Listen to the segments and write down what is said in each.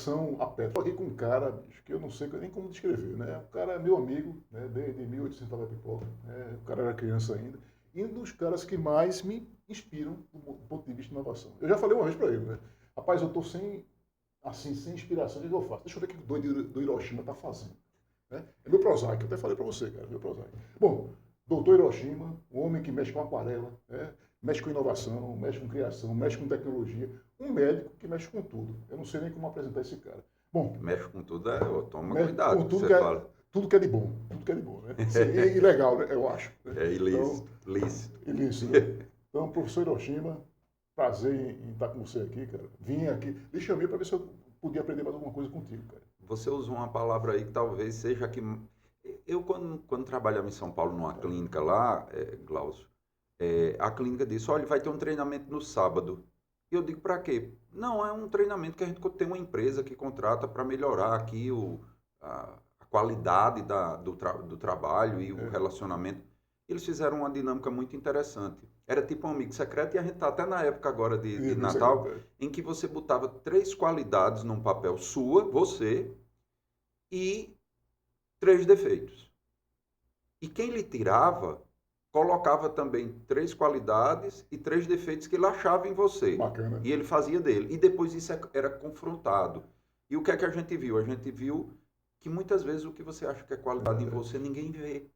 conexão a pé. Falei com um cara, bicho, que eu não sei nem como descrever, né? O cara é meu amigo, né? Desde 1800 da pipoca, né? O cara era criança ainda. E um dos caras que mais me inspiram do ponto de vista de inovação. Eu já falei uma vez para ele, né? Rapaz, eu estou sem inspiração, o que eu faço? Deixa eu ver o que o doido do Hiroshima está fazendo. Né? É meu Prozac, eu até falei para você, cara, meu Prozac. Bom, doutor Hiroshima, um homem que mexe com aquarela, né? Mexe com inovação, mexe com criação, mexe com tecnologia, um médico que mexe com tudo. Eu não sei nem como apresentar esse cara. Bom, Mexe com tudo, toma mexe com cuidado que você fala. tudo que é de bom, tudo que é de bom, né? Sim, é ilegal, né? Eu acho. Né? É Então, ilícito, lícito. ilícito, né? Então, professor Hiroshima, prazer em estar com você aqui, cara. Vim aqui, lhe chamei para ver se eu podia aprender mais alguma coisa contigo, cara. Você usou uma palavra aí que talvez seja que... Eu, quando trabalhava em São Paulo, numa clínica lá, Glaucio, a clínica disse, olha, vai ter um treinamento no sábado. E eu digo, para quê? Não, é um treinamento que a gente tem uma empresa que contrata para melhorar aqui a qualidade do trabalho e o relacionamento. Eles fizeram uma dinâmica muito interessante. Era tipo um amigo secreto e a gente está até na época agora de Natal, em que você botava 3 qualidades num papel sua, você, e 3 defeitos. E quem lhe tirava, colocava também 3 qualidades e 3 defeitos que ele achava em você. Bacana. E ele fazia dele. E depois isso era confrontado. E o que é que a gente viu? A gente viu que muitas vezes o que você acha que é qualidade em você, ninguém vê.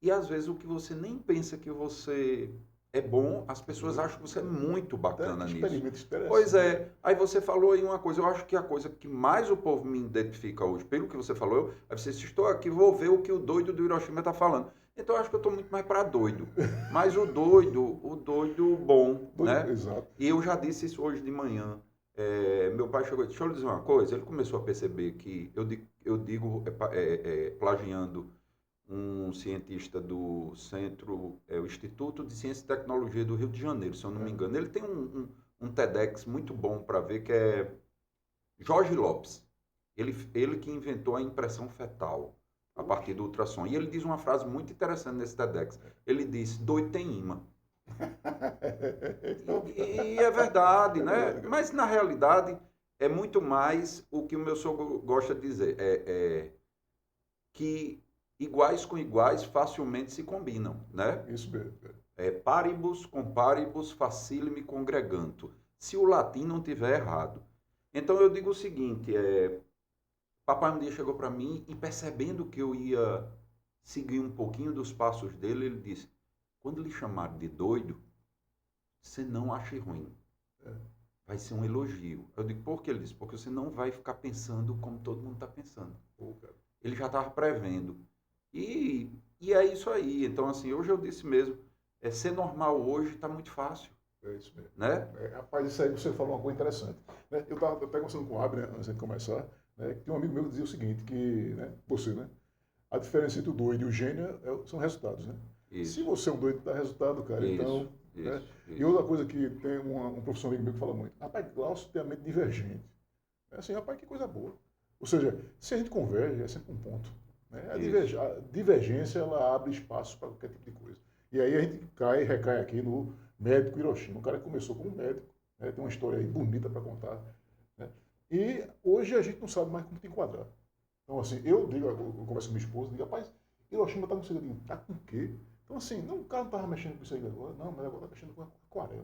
E às vezes o que você nem pensa que você é bom, as pessoas acham que você é muito bacana nisso. Pois é. Aí você falou aí uma coisa, eu acho que a coisa que mais o povo me identifica hoje, pelo que você falou, é você disse, estou aqui, vou ver o que o doido do Hiroshima está falando. Então eu acho que eu estou muito mais para doido. Mas o doido bom, né? Exato. E eu já disse isso hoje de manhã. Meu pai chegou e disse, deixa eu lhe dizer uma coisa, ele começou a perceber que eu digo plagiando um cientista do centro, o Instituto de Ciência e Tecnologia do Rio de Janeiro, se eu não me engano. Ele tem um TEDx muito bom para ver, que é Jorge Lopes. Ele que inventou a impressão fetal a partir do ultrassom. E ele diz uma frase muito interessante nesse TEDx. Ele diz, doido tem imã. E é verdade, né? Mas na realidade é muito mais o que o meu sogro gosta de dizer. Que iguais com iguais facilmente se combinam, né? Isso mesmo. Paribus comparibus facilime congregantur. Se o latim não tiver errado. Então eu digo o seguinte, papai um dia chegou para mim e percebendo que eu ia seguir um pouquinho dos passos dele, ele disse, quando lhe chamarem de doido, você não ache ruim. Vai ser um elogio. Eu digo, por que? Ele disse, porque você não vai ficar pensando como todo mundo está pensando. Ele já estava prevendo. E é isso aí. Então, assim, hoje eu disse mesmo, ser normal hoje está muito fácil. É isso mesmo. Né? Rapaz, isso aí você falou uma coisa interessante. Né? Eu estava até conversando com o Abner, antes de começar, né? Que um amigo meu dizia o seguinte, que, né, você, né? A diferença entre o doido e o gênio são resultados, né? Isso. Se você é um doido, dá resultado, cara. Isso, então, isso, né? isso. E outra coisa que tem um professor amigo meu que fala muito, rapaz, Glaucio tem a mente divergente. É assim, rapaz, que coisa boa. Ou seja, se a gente converge, é sempre um ponto. Né? A divergência, ela abre espaço para qualquer tipo de coisa. E aí a gente recai aqui no médico Hiroshima. Um cara que começou como médico, né? Tem uma história aí bonita para contar. Né? E hoje a gente não sabe mais como te enquadrar. Então, assim, eu converso com minha esposa, digo, rapaz, Hiroshima está com segredinho. Tá com o quê? Então, assim, não, o cara não estava mexendo com isso aí agora, não, mas agora está mexendo com aquarela.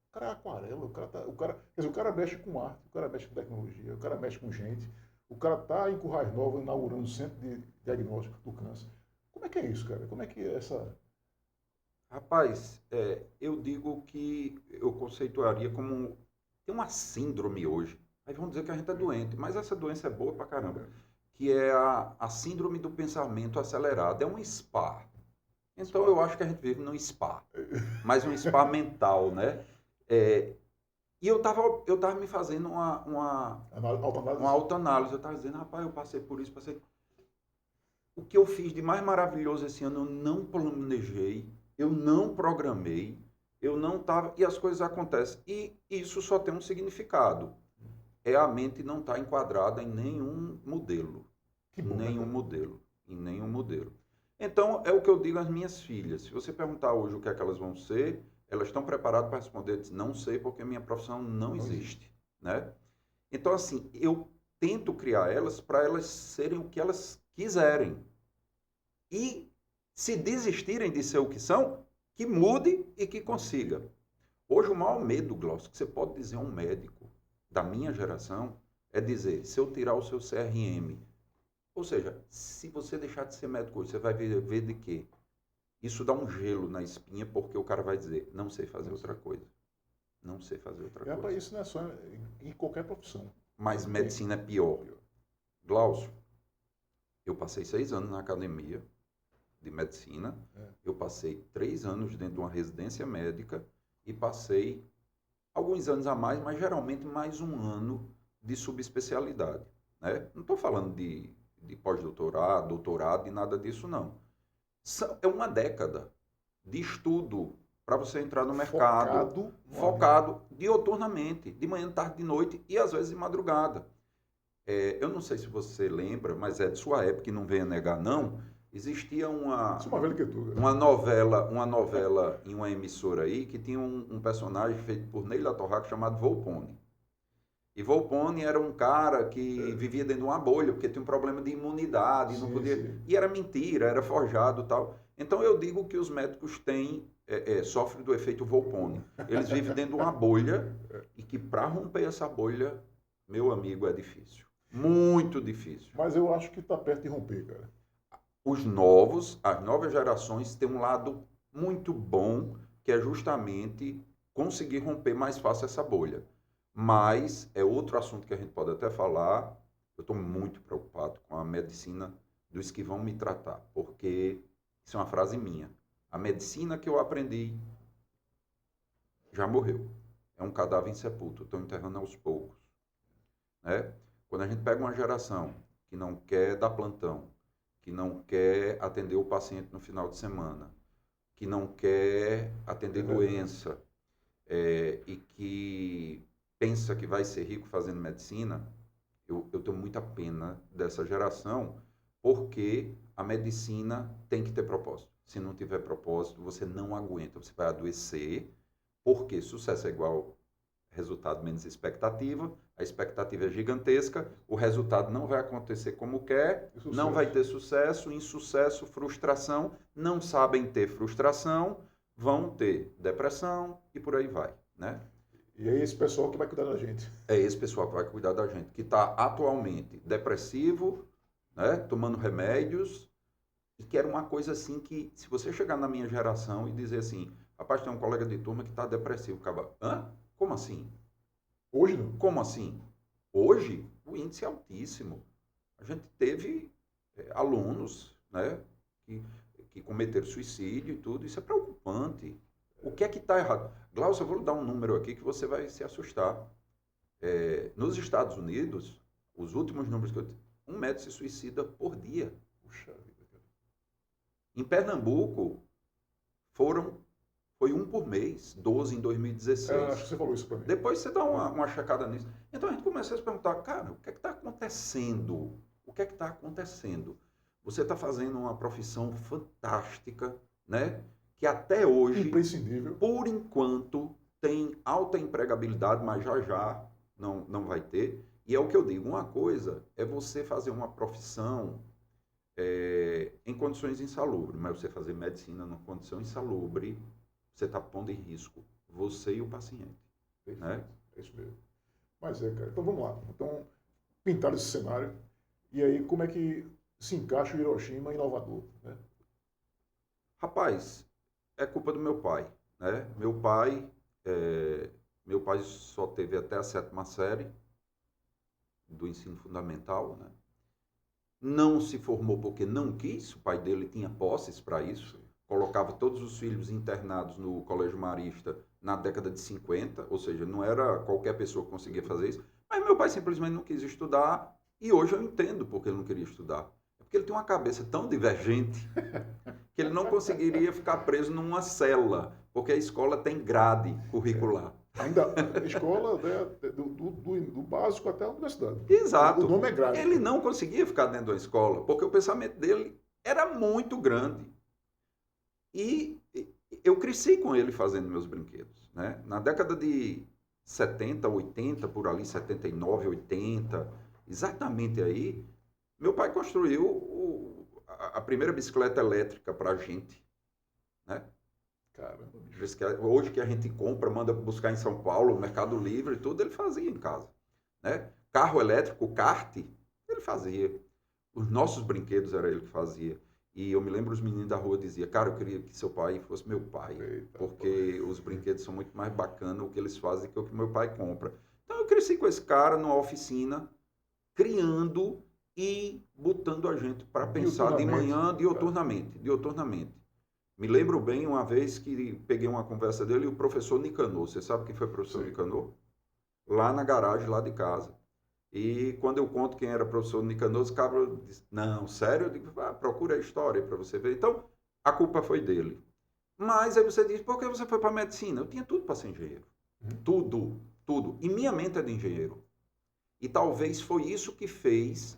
O cara é aquarela, quer dizer, o cara mexe com arte, o cara mexe com tecnologia, o cara mexe com gente, o cara está em Currais Novas inaugurando o centro de diagnóstico do câncer. Como é que é isso, cara? Como é que é essa... Rapaz, eu digo que eu conceituaria como... Tem uma síndrome hoje. Aí vão dizer que a gente é doente, mas essa doença é boa pra caramba. Que é a síndrome do pensamento acelerado. É um spa. Então eu acho que a gente vive num spa. Mas um spa mental, né? E eu tava me fazendo uma autoanálise. Eu tava dizendo, rapaz, eu passei por isso, O que eu fiz de mais maravilhoso esse ano, eu não planejei, eu não programei, eu não tava... E as coisas acontecem. E isso só tem um significado. A mente não está enquadrada em nenhum modelo. Em nenhum modelo. Então, é o que eu digo às minhas filhas. Se você perguntar hoje o que é que elas vão ser, elas estão preparadas para responder, não sei, porque minha profissão não existe. Né? Então, assim, eu tento criar elas para elas serem o que elas quiserem. E se desistirem de ser o que são, que mude e que consiga. Hoje o maior medo, Glaucio, que você pode dizer a um médico da minha geração é dizer, se eu tirar o seu CRM, ou seja, se você deixar de ser médico hoje, você vai viver de quê? Isso dá um gelo na espinha, porque o cara vai dizer, não sei fazer outra coisa. Não sei fazer outra coisa. Para isso não é só em qualquer profissão. Mas medicina é pior. Glaucio, eu passei 6 anos na academia de medicina, eu passei 3 anos dentro de uma residência médica e passei alguns anos a mais, mas geralmente mais um ano de subespecialidade. Né? Não estou falando de pós-doutorado, doutorado e nada disso, não. É uma década de estudo para você entrar no mercado, focado dioturnamente, de manhã, tarde, de noite e às vezes de madrugada. Eu não sei se você lembra, mas é de sua época e não venha negar não, existia uma novela em uma emissora aí que tinha um personagem feito por Ney Latorraco chamado Volpone. E Volpone era um cara que vivia dentro de uma bolha, porque tinha um problema de imunidade, não podia. Sim. E era mentira, era forjado e tal. Então eu digo que os médicos sofrem do efeito Volpone. Eles vivem dentro de uma bolha e que para romper essa bolha, meu amigo, é difícil. Muito difícil. Mas eu acho que está perto de romper, cara. As novas gerações têm um lado muito bom, que é justamente conseguir romper mais fácil essa bolha. Mas é outro assunto que a gente pode até falar. Eu estou muito preocupado com a medicina dos que vão me tratar, porque isso é uma frase minha. A medicina que eu aprendi já morreu. É um cadáver insepulto. Estou enterrando aos poucos. Né? Quando a gente pega uma geração que não quer dar plantão, que não quer atender o paciente no final de semana, que não quer atender doença, e que pensa que vai ser rico fazendo medicina, eu tenho muita pena dessa geração, porque a medicina tem que ter propósito. Se não tiver propósito, você não aguenta, você vai adoecer, porque sucesso é igual resultado menos expectativa, a expectativa é gigantesca, o resultado não vai acontecer como quer, não vai ter sucesso, insucesso, frustração, não sabem ter frustração, vão ter depressão e por aí vai, né? E é esse pessoal que vai cuidar da gente. É esse pessoal que vai cuidar da gente, que está atualmente depressivo, né, tomando remédios, e que era uma coisa assim que, se você chegar na minha geração e dizer assim, rapaz, tem um colega de turma que está depressivo, acaba, hã? Como assim? Hoje não. Como assim? Hoje, o índice é altíssimo. A gente teve alunos, né, que cometeram suicídio e tudo. Isso é preocupante. O que é que está errado? Glaucio, eu vou lhe dar um número aqui que você vai se assustar. Nos Estados Unidos, os últimos números que eu tenho, 1 médico se suicida por dia. Puxa vida, cara. Em Pernambuco, foi 1 por mês, 12 em 2016. Acho que você falou isso para mim. Depois você dá uma checada nisso. Então a gente começa a se perguntar, cara, o que é que está acontecendo? O que é que está acontecendo? Você está fazendo uma profissão fantástica, né? Que até hoje, imprescindível, por enquanto, tem alta empregabilidade, mas já não vai ter. E é o que eu digo, uma coisa é você fazer uma profissão em condições insalubres, mas você fazer medicina numa condição insalubre, você está pondo em risco você e o paciente. Né? É isso mesmo. Mas cara. Então vamos lá. Então, pintaram esse cenário. E aí, como é que se encaixa o Hiroshima em Salvador? Né? Rapaz, é culpa do meu pai. Né? Meu pai só teve até a 7ª série do ensino fundamental. Né? Não se formou porque não quis. O pai dele tinha posses para isso. Colocava todos os filhos internados no Colégio Marista na década de 50, ou seja, não era qualquer pessoa que conseguia fazer isso, mas meu pai simplesmente não quis estudar, e hoje eu entendo porque ele não queria estudar. É porque ele tem uma cabeça tão divergente que ele não conseguiria ficar preso numa cela, porque a escola tem grade curricular. Ainda a escola, né, do básico até a universidade. Exato. O nome é grade. Ele não conseguia ficar dentro da escola, porque o pensamento dele era muito grande. E eu cresci com ele fazendo meus brinquedos. Né? Na década de 70, 80, por ali, 79, 80, exatamente aí, meu pai construiu a primeira bicicleta elétrica para a gente, né? Caramba, bicho. Hoje que a gente compra, manda buscar em São Paulo, Mercado Livre e tudo, ele fazia em casa, né? Carro elétrico, kart, ele fazia. Os nossos brinquedos era ele que fazia. E eu me lembro os meninos da rua diziam, cara, eu queria que seu pai fosse meu pai, Eita, porque os brinquedos são muito mais bacanas o que eles fazem que o que meu pai compra. Então eu cresci com esse cara numa oficina, criando e botando a gente para pensar de manhã, dioturnamente. Me lembro bem uma vez que peguei uma conversa dele e o professor Nicanor, você sabe quem foi o professor Sim. Nicanor? Lá na garagem, lá de casa. E quando eu conto quem era o professor Nicanor, os cabras dizem, não, sério? Eu digo, procura a história para você ver. Então, a culpa foi dele. Mas aí você diz, por que você foi para medicina? Eu tinha tudo para ser engenheiro. Tudo, tudo. E minha mente é de engenheiro. E talvez foi isso que fez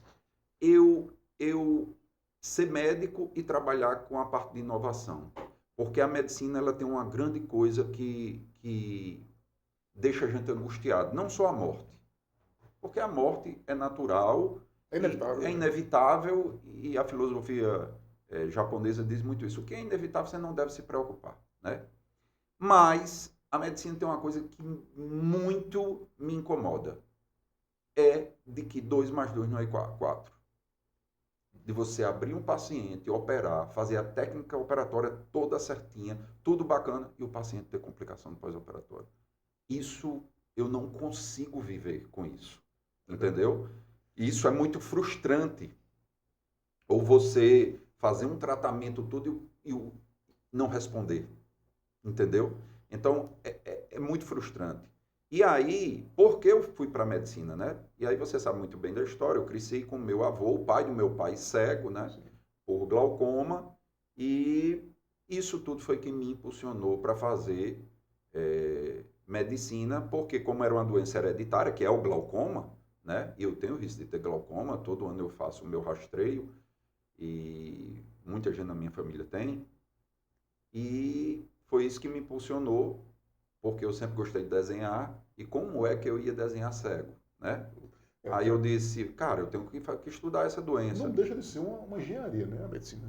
eu ser médico e trabalhar com a parte de inovação. Porque a medicina ela tem uma grande coisa que deixa a gente angustiado. Não só a morte. Porque a morte é natural, É inevitável. é inevitável e a filosofia japonesa diz muito isso. O que é inevitável você não deve se preocupar, né? Mas a medicina tem uma coisa que muito me incomoda. É de que 2 mais 2 não é 4. De você abrir um paciente, operar, fazer a técnica operatória toda certinha, tudo bacana, e o paciente ter complicação no pós-operatório. Isso, eu não consigo viver com isso. Entendeu? E isso é muito frustrante. Ou você fazer um tratamento todo e não responder. Entendeu? Então, é muito frustrante. E aí, por que eu fui para a medicina, né? E aí você sabe muito bem da história. Eu cresci com meu avô, o pai do meu pai cego, né? Por glaucoma. E isso tudo foi que me impulsionou para fazer medicina, porque como era uma doença hereditária, que é o glaucoma, né? E eu tenho risco de ter glaucoma, todo ano eu faço o meu rastreio e muita gente na minha família tem. E foi isso que me impulsionou, porque eu sempre gostei de desenhar e como é que eu ia desenhar cego, né? Aí eu disse, cara, eu tenho que estudar essa doença. Não deixa de ser uma engenharia, né, a medicina.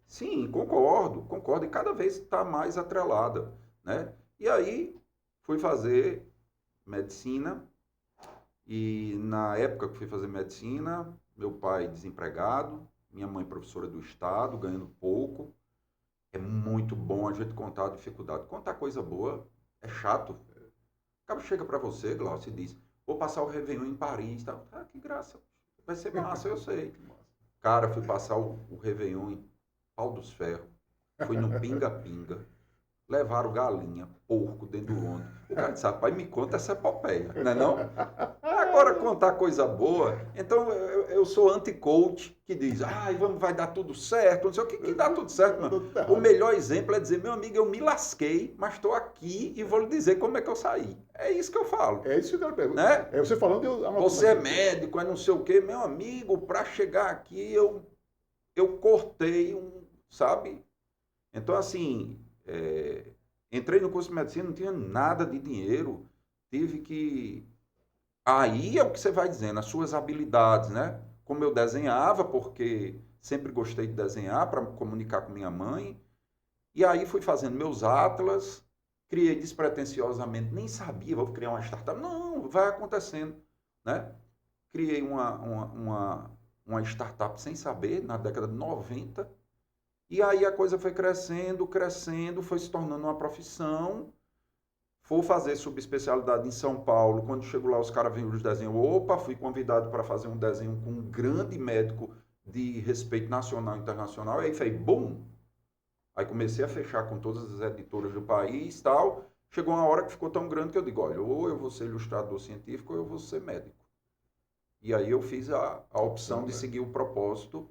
Sim, concordo, e cada vez está mais atrelada, né? E aí fui fazer medicina. E na época que fui fazer medicina, meu pai desempregado, minha mãe professora do estado, ganhando pouco. É muito bom a gente contar a dificuldade. Contar coisa boa é chato. O cara chega para você, Glaucio, e diz, vou passar o Réveillon em Paris. Tá? Ah, que graça. Vai ser massa, eu sei. Cara, fui passar o Réveillon em Pau dos Ferros. Fui no Pinga-Pinga. Levaram galinha, porco dentro do ônibus. O cara disse, rapaz, me conta essa epopeia, não é não? Agora contar coisa boa. Então eu sou anti-coach que diz, vai dar tudo certo. Não sei o que dá tudo certo, mano. O melhor exemplo é dizer, meu amigo, eu me lasquei, mas estou aqui e vou lhe dizer como é que eu saí. É isso que eu falo. É isso que eu quero perguntar. Né? É você falando, você é médico, é não sei o quê. Meu amigo, para chegar aqui eu cortei sabe? Então, assim, entrei no curso de medicina, não tinha nada de dinheiro. Tive que... Aí é o que você vai dizendo, as suas habilidades, né? Como eu desenhava, porque sempre gostei de desenhar para comunicar com minha mãe. E aí fui fazendo meus atlas, criei despretensiosamente, nem sabia, vou criar uma startup. Não, vai acontecendo, né? Criei uma startup sem saber, na década de 90. E aí a coisa foi crescendo, foi se tornando uma profissão. Fui fazer subespecialidade em São Paulo. Quando chego lá, os caras viram os desenhos. Opa, fui convidado para fazer um desenho com um grande médico de respeito nacional e internacional. E aí falei, bum! Aí comecei a fechar com todas as editoras do país e tal. Chegou uma hora que ficou tão grande que eu digo, olha, ou eu vou ser ilustrador científico ou eu vou ser médico. E aí eu fiz a opção de seguir o propósito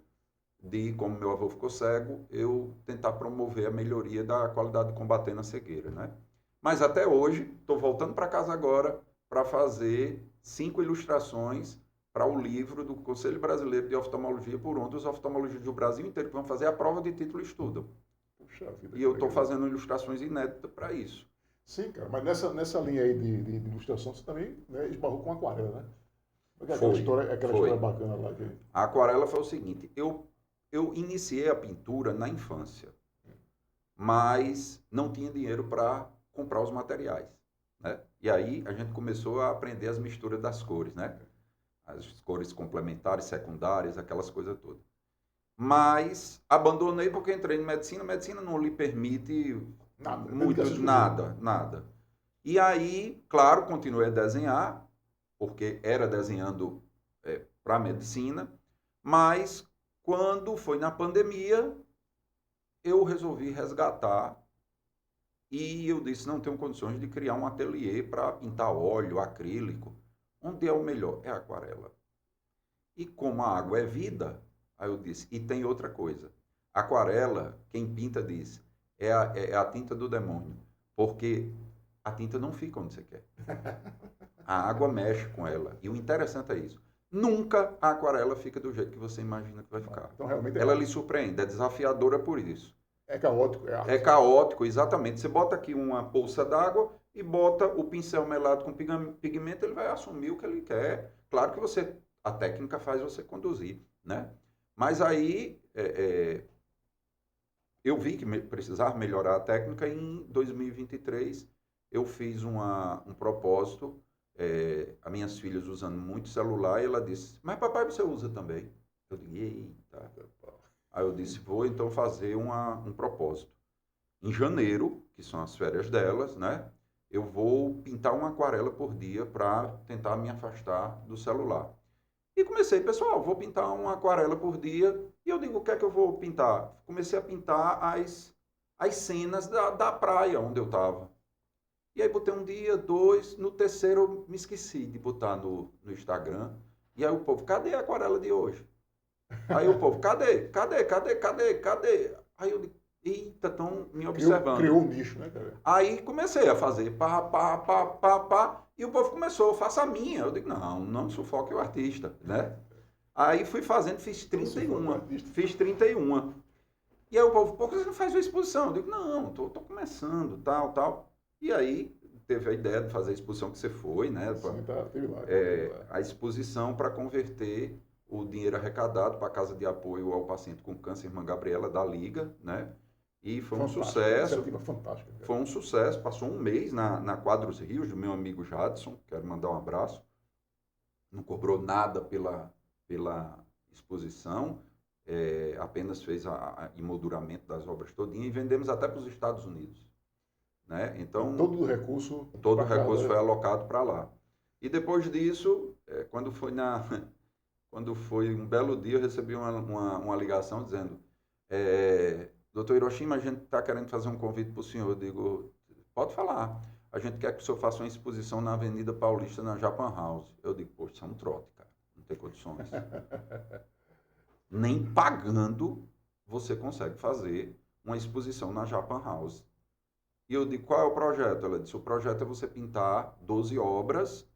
de, como meu avô ficou cego, eu tentar promover a melhoria da qualidade de combater na cegueira, né? Mas até hoje, estou voltando para casa agora para fazer 5 ilustrações para o livro do Conselho Brasileiro de Oftalmologia, por onde os oftalmologistas do Brasil inteiro vão fazer a prova de título estudam. Puxa vida, e eu estou fazendo ilustrações inéditas para isso. Sim, cara, mas nessa linha aí de ilustração, você também, né, esbarrou com aquarela, né? Aquela história bacana lá. A aquarela foi o seguinte, eu iniciei a pintura na infância, mas não tinha dinheiro para comprar os materiais, né? E aí a gente começou a aprender as misturas das cores, né? As cores complementares, secundárias, aquelas coisas todas. Mas abandonei porque entrei em medicina. Medicina não lhe permite nada. E aí, claro, continuei a desenhar, porque era desenhando para medicina, mas quando foi na pandemia, eu resolvi resgatar e eu disse, não tenho condições de criar um ateliê para pintar óleo, acrílico. Onde é o melhor? É a aquarela. E como a água é vida, aí eu disse, e tem outra coisa. Aquarela, quem pinta diz, é a tinta do demônio, porque a tinta não fica onde você quer. A água mexe com ela. E o interessante é isso. Nunca a aquarela fica do jeito que você imagina que vai ficar. Então, realmente ela lhe surpreende, é desafiadora por isso. É caótico, é arte. É caótico, exatamente. Você bota aqui uma poça d'água e bota o pincel melado com pigmento, ele vai assumir o que ele quer. Claro que a técnica faz você conduzir, né? Mas aí eu vi que precisava melhorar a técnica e em 2023 eu fiz um propósito, as minhas filhas usando muito celular, e ela disse, mas papai, você usa também? Eu disse, eita. Aí eu disse, vou então fazer um propósito. Em janeiro, que são as férias delas, né? Eu vou pintar uma aquarela por dia para tentar me afastar do celular. E comecei, pessoal, vou pintar uma aquarela por dia. E eu digo, o que é que eu vou pintar? Comecei a pintar as cenas da praia onde eu estava. E aí botei um dia, 2, no terceiro eu me esqueci de botar no Instagram. E aí o povo, cadê a aquarela de hoje? Aí o povo, cadê? Aí eu digo, eita, estão me observando. Criou um nicho, né, cara? Aí comecei a fazer pá, e o povo começou, faça a minha. Eu digo, não sufoque o artista, né? Aí fui fazendo, fiz 31. E aí o povo, por que você não faz uma exposição? Eu digo, não, tô começando, tal. E aí teve a ideia de fazer a exposição que você foi, né? Sim, teve lá. A exposição para converter o dinheiro arrecadado para a Casa de Apoio ao Paciente com Câncer Irmã Gabriela da Liga, né? E foi um sucesso. Fantástica, cara. Foi um sucesso. Passou um mês na Quadros Rios, do meu amigo Jadson, quero mandar um abraço. Não cobrou nada pela exposição, apenas fez a emolduramento das obras todinhas e vendemos até para os Estados Unidos, né? Então, todo o recurso foi alocado para lá. E depois disso, quando foi um belo dia, eu recebi uma ligação dizendo, doutor Hiroshima, a gente está querendo fazer um convite para o senhor. Eu digo, pode falar. A gente quer que o senhor faça uma exposição na Avenida Paulista, na Japan House. Eu digo, poxa, isso é um trote, cara. Não tem condições. Nem pagando você consegue fazer uma exposição na Japan House. E eu digo, qual é o projeto? Ela disse, o projeto é você pintar 12 obras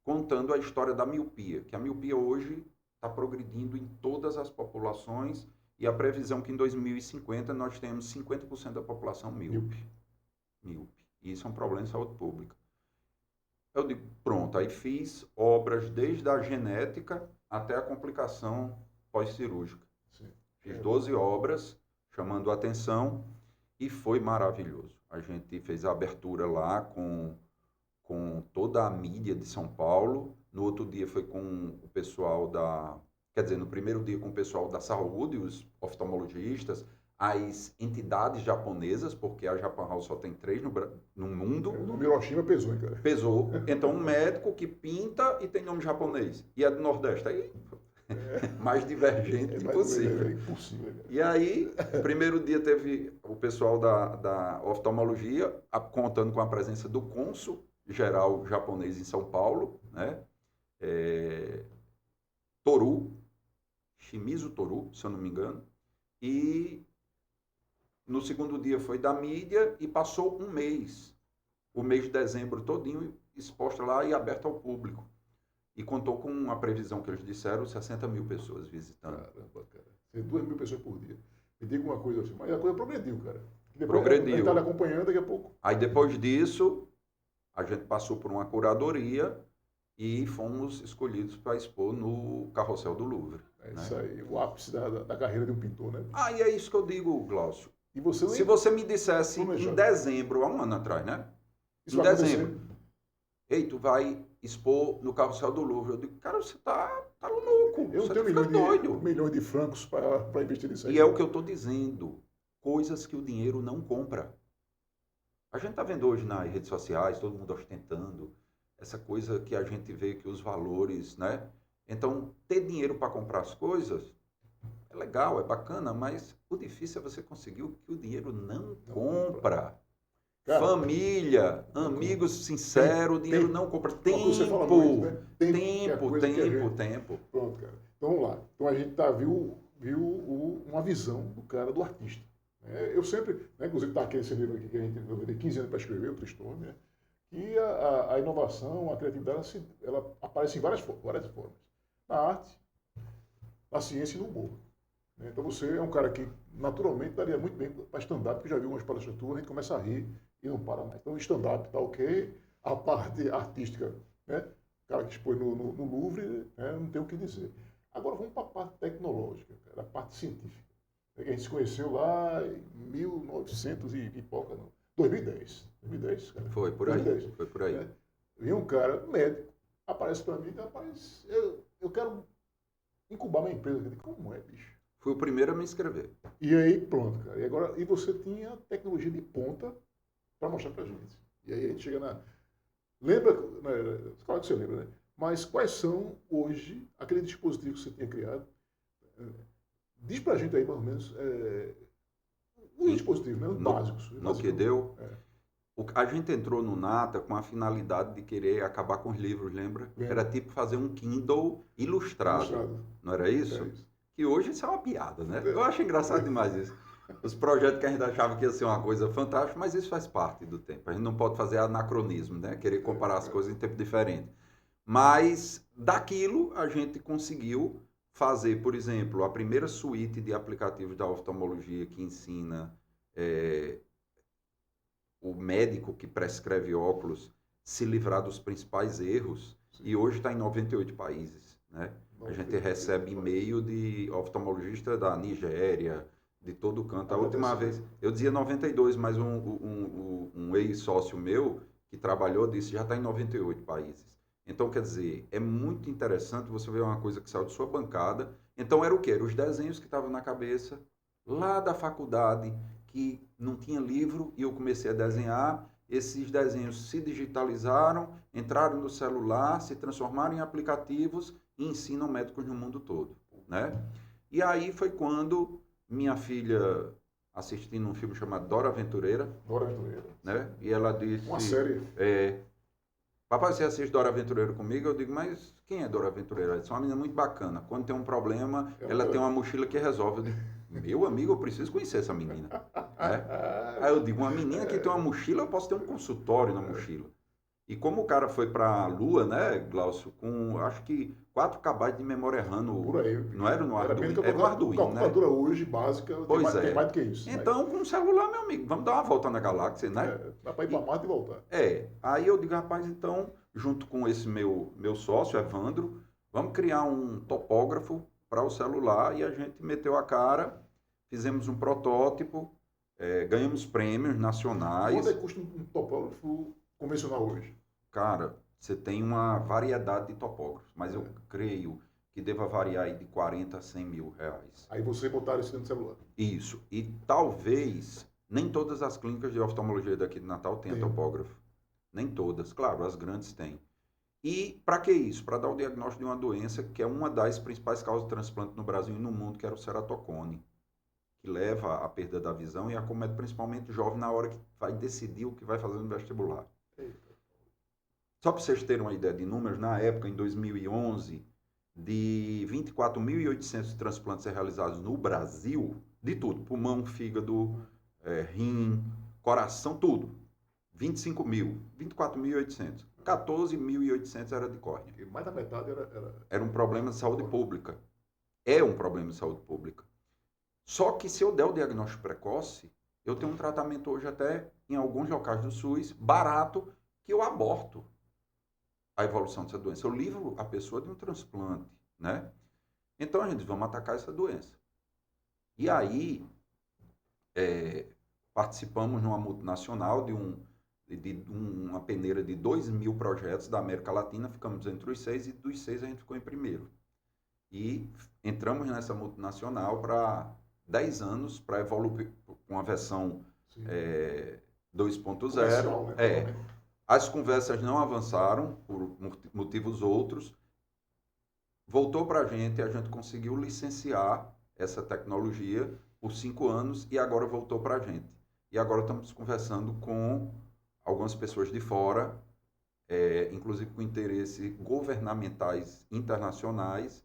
contando a história da miopia, que a miopia hoje está progredindo em todas as populações e a previsão que em 2050 nós temos 50% da população míope. E isso é um problema de saúde pública. Eu digo, pronto, aí fiz obras desde a genética até a complicação pós-cirúrgica. Fiz 12 obras, chamando a atenção, e foi maravilhoso. A gente fez a abertura lá com toda a mídia de São Paulo. No outro dia foi com o pessoal no primeiro dia com o pessoal da saúde, os oftalmologistas, as entidades japonesas, porque a Japan House só tem 3 no mundo. O nome Hiroshima pesou, hein, cara? Pesou. Então, um médico que pinta e tem nome japonês. E é do Nordeste. Aí, mais divergente impossível. É impossível. E aí, no primeiro dia teve o pessoal da oftalmologia, contando com a presença do cônsul geral japonês em São Paulo, né? Shimizu Toru, se eu não me engano. E no segundo dia foi da mídia e passou um mês. O mês de dezembro todinho exposta lá e aberta ao público. E contou com a previsão que eles disseram, 60 mil pessoas visitando. Caramba, cara. 2.000 pessoas por dia. Me diga uma coisa assim, mas a coisa progrediu, cara. Progrediu. A gente está acompanhando daqui a pouco. Aí depois disso, a gente passou por uma curadoria e fomos escolhidos para expor no Carrossel do Louvre. É isso aí, o ápice da carreira de um pintor, né? E é isso que eu digo, Glaucio. E você Se você me dissesse planejado. em dezembro, há um ano atrás, né? Isso Em vai dezembro. acontecer. Ei, tu vai expor no Carrossel do Louvre. Eu digo, cara, você tá louco. Eu não Você tenho fica doido. milhões de francos para investir nisso aí. E é o que eu estou dizendo. Coisas que o dinheiro não compra. A gente está vendo hoje nas redes sociais, todo mundo ostentando, essa coisa que a gente vê que os valores, né? Então, ter dinheiro para comprar as coisas é legal, é bacana, mas o difícil é você conseguir o que o dinheiro não compra. Cara, família, amigos sinceros, o dinheiro não compra. Tempo, você fala muito, né? Tempo. Pronto, cara. Então vamos lá. Então a gente viu uma visão do cara, do artista. Eu sempre, né, inclusive está aqui esse livro aqui que a gente tem 15 anos para escrever, o Tristorno, né? E a inovação, a criatividade, ela aparece em várias formas. Na arte, na ciência e no humor. Então você é um cara que naturalmente daria muito bem para stand-up, que já viu umas palestras tuas, a gente começa a rir e não para mais. Então stand-up tá ok, a parte artística, né? O cara que expõe no Louvre, né? Não tem o que dizer. Agora vamos para a parte tecnológica, cara, a parte científica. A gente se conheceu lá em 1900 e pouca, não. 2010. 2010, cara. Foi por aí. 2010, foi por aí. Né? E um cara, médico, aparece para mim, rapaz, eu quero incubar minha empresa. Eu digo, como é, bicho? Fui o primeiro a me inscrever. E aí, pronto, cara. E você tinha tecnologia de ponta para mostrar pra gente. E aí a gente chega na. Lembra, né, claro que você lembra, né? Mas quais são hoje aqueles dispositivos que você tinha criado? Diz pra gente aí, mais ou menos, os dispositivos, né? Os básicos. No que deu? A gente entrou no Nata com a finalidade de querer acabar com os livros, lembra? Era tipo fazer um Kindle ilustrado. Não era isso? É isso. Que hoje isso é uma piada, né? Eu acho engraçado demais isso. Os projetos que a gente achava que ia ser uma coisa fantástica, mas isso faz parte do tempo. A gente não pode fazer anacronismo, né? Querer comparar as coisas em tempo diferente. Mas daquilo a gente conseguiu fazer, por exemplo, a primeira suíte de aplicativos da oftalmologia que ensina o médico que prescreve óculos se livrar dos principais erros. Sim. E hoje está em 98 países, né? A gente recebe e-mail de oftalmologista da Nigéria, de todo canto. A última vez, eu dizia 92, mas um ex-sócio meu que trabalhou disse já está em 98 países. Então, quer dizer, é muito interessante você ver uma coisa que saiu de sua bancada. Então, era o quê? Eram os desenhos que estavam na cabeça, lá da faculdade, que não tinha livro, e eu comecei a desenhar. Esses desenhos se digitalizaram, entraram no celular, se transformaram em aplicativos e ensinam médicos no mundo todo, né? E aí foi quando minha filha, assistindo um filme chamado Dora Aventureira, né? E ela disse... Uma série. Papai, você assiste Dora Aventureira comigo? Eu digo, mas quem é Dora Aventureira? Ela disse, uma menina muito bacana. Quando tem um problema, ela tem uma mochila que resolve. Eu digo, meu amigo, eu preciso conhecer essa menina. Né? Aí eu digo, uma menina que tem uma mochila, eu posso ter um consultório na mochila. E como o cara foi para a Lua, né, Glaucio, com acho que 4 KB de memória RAM, por aí, não era no Arduino, era no Arduino, né? Calculadora hoje básica, tem mais do que isso. Então, com o celular, meu amigo, vamos dar uma volta na galáxia, né? Dá para ir para Marte e voltar. Aí eu digo, rapaz, então, junto com esse meu sócio, Evandro, vamos criar um topógrafo para o celular, e a gente meteu a cara, fizemos um protótipo, ganhamos prêmios nacionais. Quanto é que custa um topógrafo convencional hoje? Cara, você tem uma variedade de topógrafos, mas eu creio que deva variar aí de 40 a 100 mil reais. Aí você botaram isso dentro do celular. Isso. E talvez nem todas as clínicas de oftalmologia daqui de Natal tenham topógrafo. Nem todas. Claro, as grandes têm. E para que isso? Para dar o diagnóstico de uma doença que é uma das principais causas de transplante no Brasil e no mundo, que era o ceratocone, que leva à perda da visão e acomete principalmente jovem na hora que vai decidir o que vai fazer no vestibular. Só para vocês terem uma ideia de números, na época, em 2011, de 24.800 transplantes realizados no Brasil, de tudo, pulmão, fígado, rim, coração, tudo. 25 mil, 24.800. 14.800 era de córnea. E mais da metade era um problema de saúde pública. É um problema de saúde pública. Só que se eu der o diagnóstico precoce, eu tenho um tratamento hoje até em alguns locais do SUS, barato, que eu aborto. a evolução dessa doença. Eu livro a pessoa de um transplante, né? Então a gente vamos atacar essa doença. E aí participamos numa multinacional de uma peneira de 2.000 projetos da América Latina, ficamos entre os 6 e dos 6 a gente ficou em primeiro. E entramos nessa multinacional para 10 anos para evoluir com a versão 2.0. Né? As conversas não avançaram por motivos outros. Voltou para a gente conseguiu licenciar essa tecnologia por 5 anos e agora voltou para a gente. E agora estamos conversando com algumas pessoas de fora, inclusive com interesse governamentais internacionais,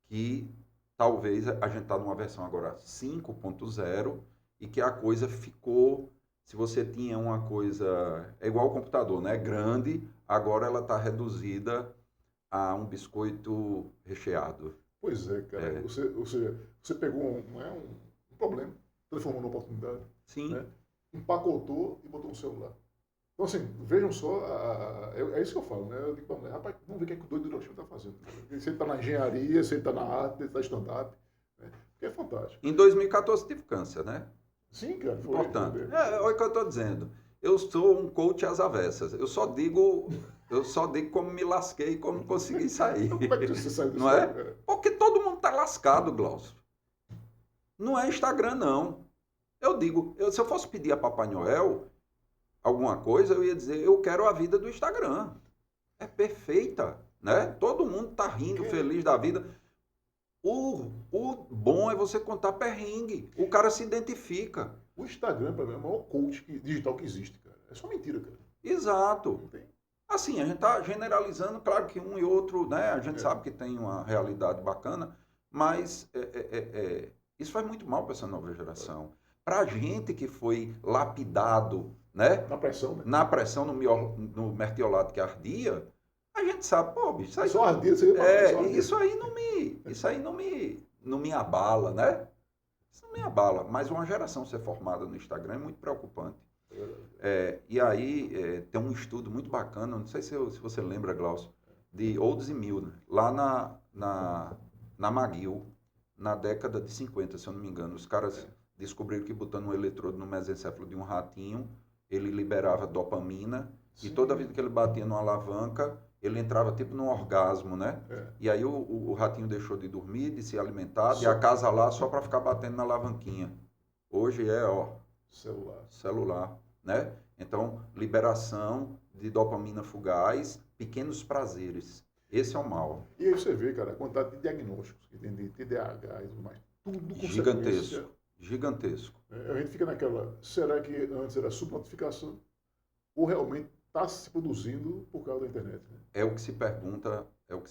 que talvez a gente está numa versão agora 5.0 e que a coisa ficou, se você tinha uma coisa, é igual ao computador, né? Grande, agora ela está reduzida a um biscoito recheado. Pois é, cara. Você pegou um problema, transformou numa oportunidade. Sim. Né? Empacotou e botou um celular. Então, assim, vejam só, é isso que eu falo, né? Eu digo, rapaz, vamos ver o que é que o doido do Hiroshima está fazendo. Se ele está na engenharia, se ele está na arte, se ele está stand-up. Né? Porque é fantástico. Em 2014 tive câncer, né? Sim, cara. Foi importante. É o que eu estou dizendo. Eu sou um coach às avessas. Eu só digo como me lasquei e como consegui sair. Como é que você saiu disso? Não é? Porque todo mundo está lascado, Glaucio. Não é Instagram, não. Eu digo, se eu fosse pedir a Papai Noel alguma coisa, eu ia dizer, eu quero a vida do Instagram. É perfeita, né? Todo mundo está rindo, feliz da vida. O bom é você contar perrengue. O cara se identifica. O Instagram, para mim, é o maior coach digital que existe, cara. É só mentira, cara. Exato. Assim, a gente está generalizando, claro que um e outro, né? A gente sabe que tem uma realidade bacana, mas isso faz muito mal para essa nova geração. Para a gente que foi lapidado, né? Na pressão, né? Na pressão, no mertiolate que ardia, a gente sabe, pô, bicho, isso aí, só ardia, isso aí não me abala, né? Isso não me abala. Mas uma geração ser formada no Instagram é muito preocupante. E aí tem um estudo muito bacana, não sei se você lembra, Glaucio, de Olds e Milner, lá na McGill, na década de 50, se eu não me engano. Os caras descobriram que botando um eletrodo no mesencéfalo de um ratinho, ele liberava dopamina. Sim. E toda vez que ele batia numa alavanca, ele entrava tipo num orgasmo, né? E aí o ratinho deixou de dormir, de se alimentar, e a casa lá só para ficar batendo na alavanquinha. Hoje celular, né? Então, liberação de dopamina fugaz, pequenos prazeres. Esse é o mal. E aí você vê, cara, a quantidade de diagnósticos que tem de TDAH e tudo mais. Tudo Gigantesco. A gente fica naquela, será que antes era subnotificação? Ou realmente está se produzindo por causa da internet? Né? É o que se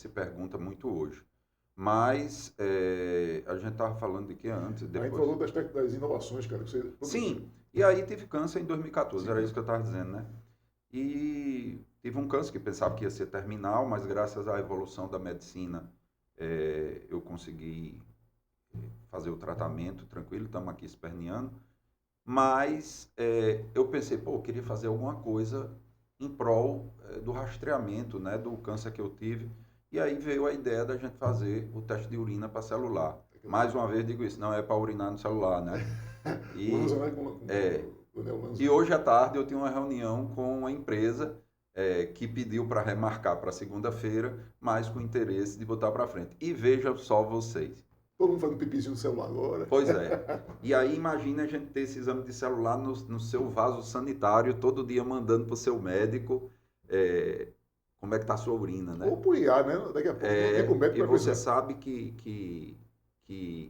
pergunta muito hoje. Mas a gente estava falando de que antes, depois... A gente falou das inovações, cara. Sim, e aí tive câncer em 2014, era isso que eu estava dizendo, né? E tive um câncer que pensava que ia ser terminal, mas graças à evolução da medicina eu consegui fazer o tratamento tranquilo, estamos aqui esperneando. Mas eu pensei, eu queria fazer alguma coisa em prol do rastreamento, né, do câncer que eu tive. E aí veio a ideia da gente fazer o teste de urina para celular. Mais uma vez digo isso, não é para urinar no celular, né? E hoje à tarde eu tinha uma reunião com uma empresa que pediu para remarcar para segunda-feira, mas com interesse de botar para frente. E veja só vocês. Todo mundo fazendo pipizinho no celular agora. Pois é. E aí imagina a gente ter esse exame de celular no seu vaso sanitário, todo dia mandando para o seu médico como é que está a sua urina, né? Ou pro IA, né? Daqui a pouco. E você sabe que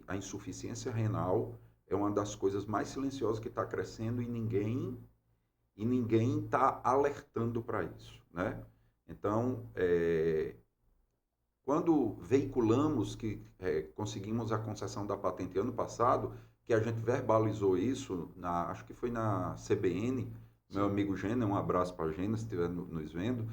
a insuficiência renal é uma das coisas mais silenciosas que está crescendo e ninguém está alertando para isso, né? Então, quando veiculamos que conseguimos a concessão da patente ano passado, que a gente verbalizou isso, acho que foi na CBN, meu amigo Gênio, um abraço para a Gênio, se estiver nos vendo.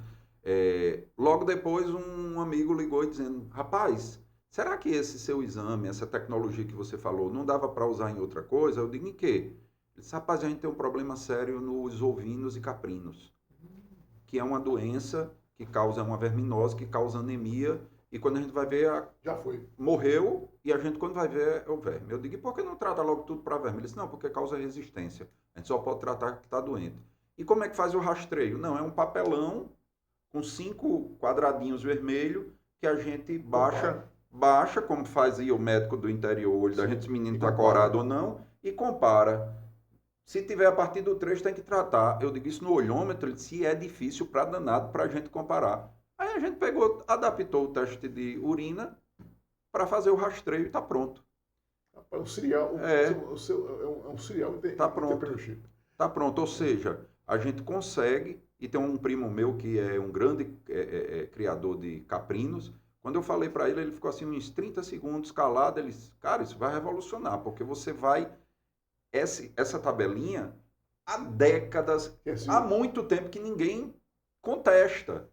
Logo depois um amigo ligou dizendo, rapaz, será que esse seu exame, essa tecnologia que você falou, não dava para usar em outra coisa? Eu digo, em quê? Ele disse, rapaz, a gente tem um problema sério nos ovinos e caprinos, que é uma doença que causa uma verminose, que causa anemia, e quando a gente vai ver, Já foi. morreu, e a gente, quando vai ver, é o verme. Eu digo, e por que não trata logo tudo para verme? Ele disse, não, porque causa resistência. A gente só pode tratar que está doente. E como é que faz o rastreio? Não, é um papelão com 5 quadradinhos vermelhos que a gente baixa, como fazia o médico do interior, o olho da gente, se o menino está corado ou não, e compara. Se tiver a partir do 3, tem que tratar. Eu digo isso no olhômetro, se é difícil para danado para a gente comparar. Aí a gente pegou, adaptou o teste de urina para fazer o rastreio e está pronto. O cereal, é um cereal que tem, Tá pronto. chip. Tá pronto, ou seja, a gente consegue, e tem um primo meu que é um grande criador de caprinos. Quando eu falei para ele, ele ficou assim uns 30 segundos calado. Ele disse, cara, isso vai revolucionar, porque você vai... Essa tabelinha, há décadas, há muito tempo que ninguém contesta.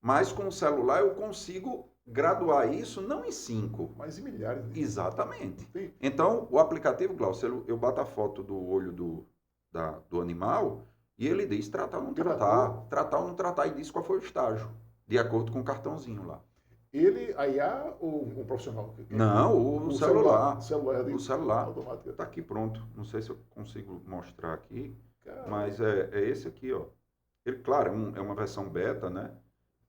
Mas com o celular eu consigo graduar isso, não em 5. Mas em milhares. Né? Exatamente. Sim. Então, o aplicativo, Glaucio, eu bato a foto do olho do animal e ele diz tratar ou não tratar, tratar ou não tratar, e diz qual foi o estágio, de acordo com o cartãozinho lá. Ele, a IA ou um profissional? Não, o celular. O celular. Está aqui pronto. Não sei se eu consigo mostrar aqui, Caramba. mas é esse aqui, ó. Ele, claro, é uma versão beta, né?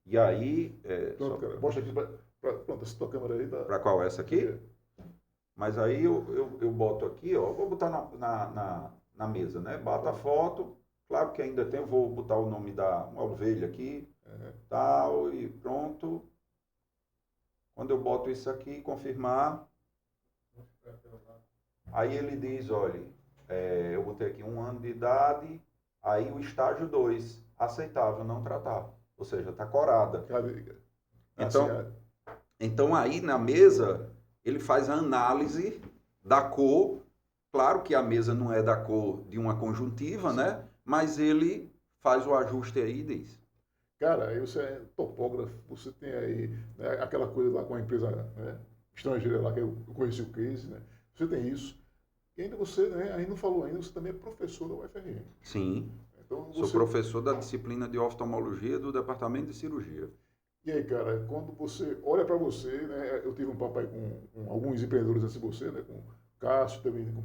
E aí... Pronto, cara, mostra aqui pronto, essa tua câmera aí. Para qual? Essa aqui? Mas aí eu boto aqui, ó. Vou botar na mesa, né? Bato a foto. Claro que ainda tem, eu vou botar o nome da uma ovelha aqui, tal, e pronto. Quando eu boto isso aqui, confirmar, aí ele diz, olha, eu botei aqui 1 ano de idade, aí o estágio 2, aceitável, não tratar. Ou seja, está corada. Então aí na mesa, ele faz a análise da cor. Claro que a mesa não é da cor de uma conjuntiva, né? Mas ele faz o ajuste aí e diz. Cara, aí você é topógrafo, você tem aí, né, aquela coisa lá com a empresa, né, estrangeira lá, que eu conheci o case, né? Você tem isso. E ainda você, né, ainda não falou ainda, você também é professor da UFRN. Sim. Então, Sou professor da disciplina de oftalmologia do departamento de cirurgia. E aí, cara, quando você olha para você, né, eu tive um papo aí com alguns empreendedores antes de você, né, com Cássio, também com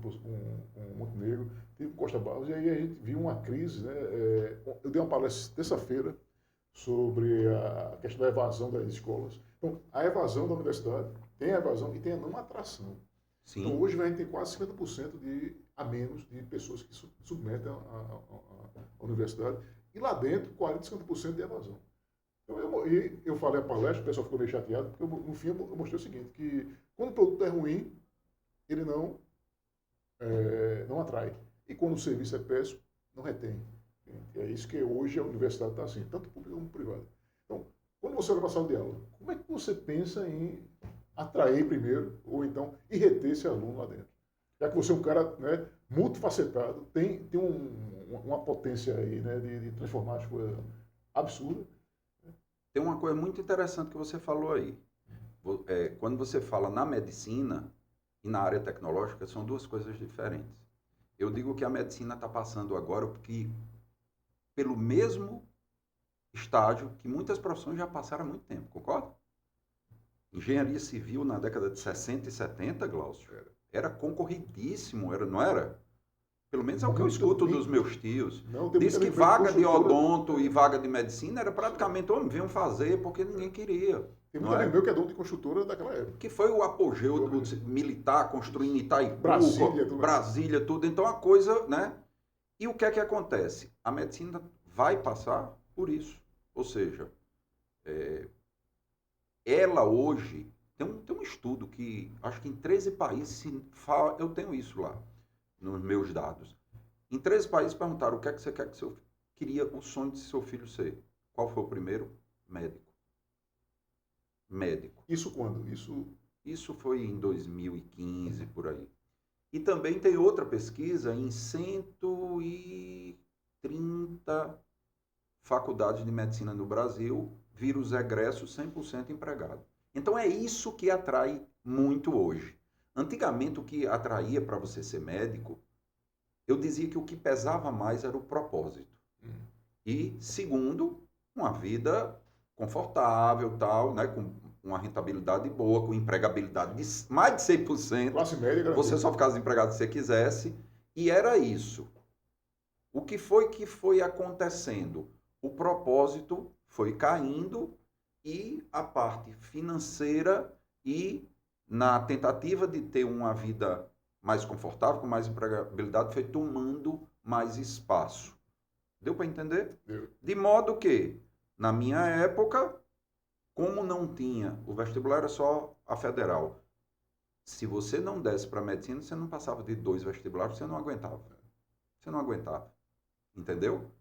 Montenegro, tive com Costa Barros, e aí a gente viu uma crise, né? Eu dei uma palestra terça-feira sobre a questão da evasão das escolas. Então, a evasão da universidade, tem a evasão e tem a não atração. Sim. Então, hoje a gente tem quase 50% a menos de pessoas que submetem à universidade, e lá dentro, 40%, 50% de evasão. Então, eu falei a palestra, o pessoal ficou meio chateado, porque no fim eu mostrei o seguinte, que quando o produto é ruim, ele não atrai. E quando o serviço é péssimo, não retém. É isso que hoje a universidade está assim, tanto pública como privada. Então, quando você olha para a sala de aula, como é que você pensa em atrair primeiro, ou então, e reter esse aluno lá dentro? Já que você é um cara, né, multifacetado, tem uma potência aí, né, de transformar as coisas absurdas. Tem uma coisa muito interessante que você falou aí. Quando você fala na medicina e na área tecnológica, são duas coisas diferentes. Eu digo que a medicina está passando agora pelo mesmo estágio que muitas profissões já passaram há muito tempo, concorda? Engenharia civil na década de 60 e 70, Glaucio, era concorridíssimo, não era? Pelo menos é o que eu escuto dos meus tios. Diz que vaga de odonto e vaga de medicina era praticamente, vinham fazer porque ninguém queria. Tem muito amigo meu que é dono de construtora daquela época. Que foi o apogeu do militar, construindo Itaipu, Brasília, tudo. Então a coisa, né? E o que é que acontece? A medicina vai passar por isso. Ou seja, ela hoje, tem um estudo que, acho que em 13 países, eu tenho isso lá, nos meus dados. Em 13 países perguntaram o que é que você quer que queria o sonho de seu filho ser. Qual foi o primeiro? Médico. Isso quando? Isso foi em 2015, por aí. E também tem outra pesquisa em 130 faculdades de medicina no Brasil, viram os egressos 100% empregado. Então é isso que atrai muito hoje. Antigamente o que atraía para você ser médico, eu dizia que o que pesava mais era o propósito. E segundo, uma vida confortável, tal, né? Com uma rentabilidade boa, com empregabilidade de mais de 100%. Classe média, Você só ficava desempregado se você quisesse. E era isso. O que foi acontecendo? O propósito foi caindo e a parte financeira e na tentativa de ter uma vida mais confortável, com mais empregabilidade, foi tomando mais espaço. Deu para entender? Deu. De modo que, na minha época, como não tinha, o vestibular era só a federal. Se você não desse para medicina, você não passava de 2 vestibulares, você não aguentava. Você não aguentava. Entendeu?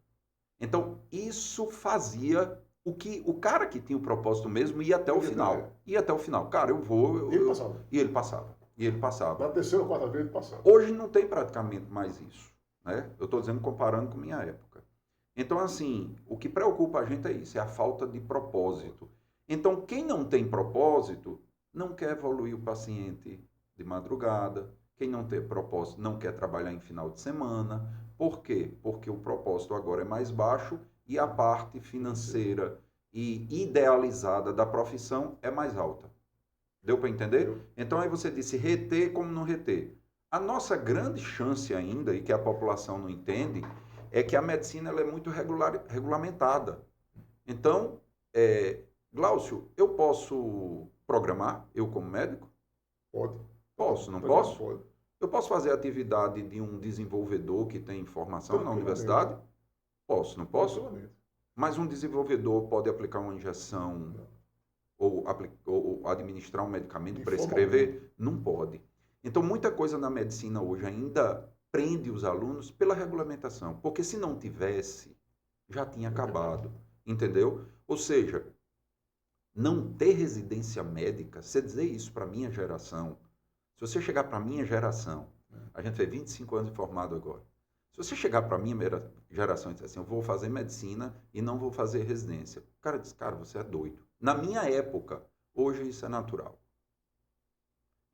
Então, isso fazia o cara que tinha o propósito mesmo ia até o final. Ia até o final. Cara, eu vou. Ele passava. E ele passava. E ele passava. Na terceira ou quarta vez ele passava. Hoje não tem praticamente mais isso. Né? Eu estou dizendo comparando com minha época. Então, assim, o que preocupa a gente é isso, é a falta de propósito. Então, quem não tem propósito, não quer evoluir o paciente de madrugada. Quem não tem propósito não quer trabalhar em final de semana. Por quê? Porque o propósito agora é mais baixo e a parte financeira e idealizada da profissão é mais alta. Deu para entender? Deu. Então aí você disse reter como não reter. A nossa grande chance ainda, e que a população não entende, é que a medicina ela é muito regulamentada. Então, Glaucio, eu posso programar, eu como médico? Pode. Posso, não posso? Pode. Eu posso fazer a atividade de um desenvolvedor que tem formação na universidade? Posso, não posso? Mas um desenvolvedor pode aplicar uma injeção ou administrar um medicamento, prescrever? Não pode. Então, muita coisa na medicina hoje ainda prende os alunos pela regulamentação. Porque se não tivesse, já tinha acabado. Entendeu? Ou seja, não ter residência médica, você dizer isso para a minha geração, se você chegar para a minha geração, a gente tem 25 anos de formado agora, se você chegar para a minha geração e dizer assim, eu vou fazer medicina e não vou fazer residência, o cara diz, cara, você é doido. Na minha época, hoje isso é natural.